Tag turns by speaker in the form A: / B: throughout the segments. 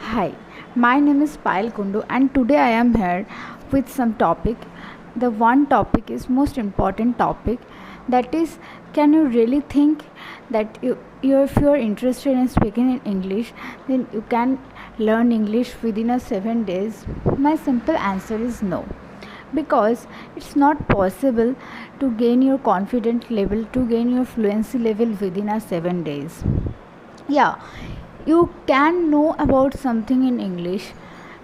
A: Hi, my name is Payal Kundu and today I am here with some topic. The one topic is most important topic, that is, can you really think that if you are interested in speaking in English, then you can learn English within a 7 days? My simple answer is no, because it's not possible to gain your confidence level, to gain your fluency level within a 7 days. Yeah, you can know about something in English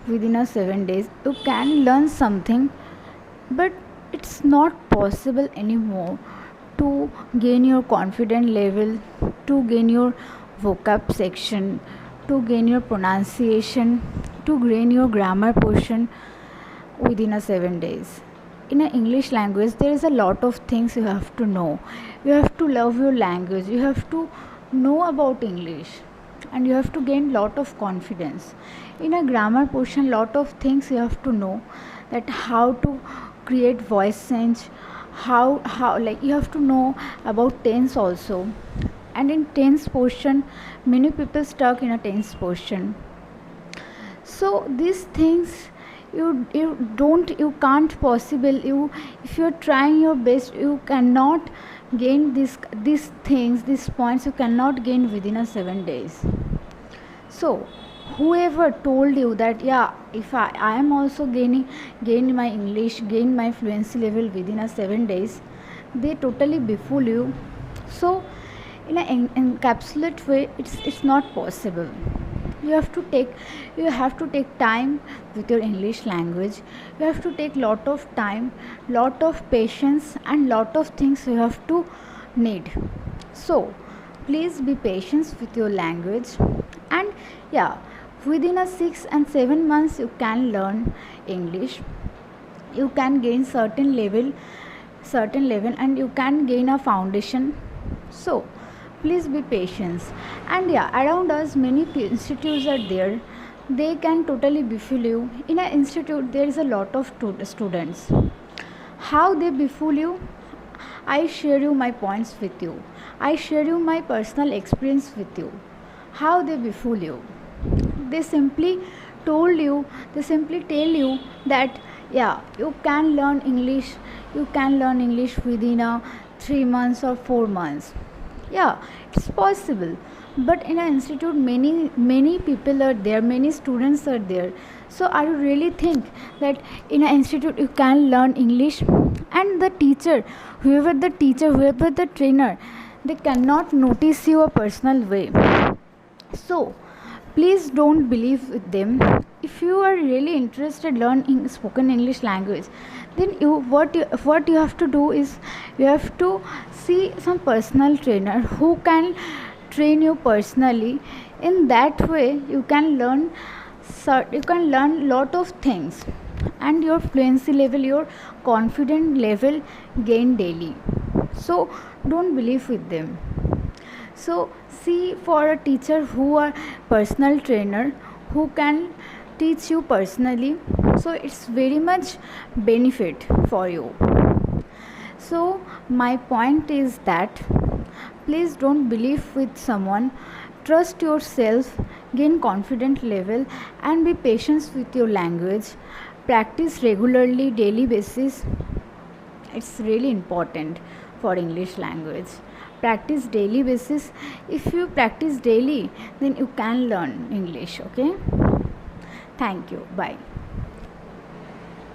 A: within a 7 days. You can learn something, but it's not possible anymore to gain your confidence level, to gain your vocab section, to gain your pronunciation, to gain your grammar portion within a 7 days. In an English language, there is a lot of things you have to know. You have to love your language. You have to know about English, and you have to gain lot of confidence. In a grammar portion, lot of things you have to know, that how to create voice change, how like you have to know about tense also. And in tense portion, many people stuck in a tense portion. So these things you can't possible, if you're trying your best, you cannot gain these things, these points you cannot gain within a 7 days. So whoever told you that, yeah, if I am also gain my English, gain my fluency level within a 7 days, they totally befool you. So in an encapsulate way, it's not possible. You have to take time with your English language. You have to take lot of time, lot of patience, and lot of things you have to need. So please be patient with your language. And yeah, within a 6 and 7 months you can learn English. You can gain certain level, and you can gain a foundation. So please be patient. And yeah, around us many institutes are there. They can totally befool you. In an institute there is a lot of students. How they befool you? I share you my points with you. I share you my personal experience with you. How they befool you? They simply tell you that, yeah, you can learn English. You can learn English within a 3 months or 4 months. Yeah, it's possible. But in an institute, many people are there, many students are there. So are you really think that in an institute you can learn English? And the teacher, whoever the trainer, they cannot notice you a personal way. So please don't believe with them. If you are really interested learning spoken English language, then what you have to do is, you have to see some personal trainer who can train you personally. In that way you can learn lot of things, and your fluency level, your confident level gain daily. So don't believe with them. So see for a teacher who are personal trainer, who can teach you personally. So it's very much benefit for you. So my point is that, please don't believe with someone. Trust yourself, gain confident level, and be patient with your language. Practice regularly, daily basis. It's really important for English language. Practice daily basis. If you practice daily, then you can learn English. Okay, thank you, bye.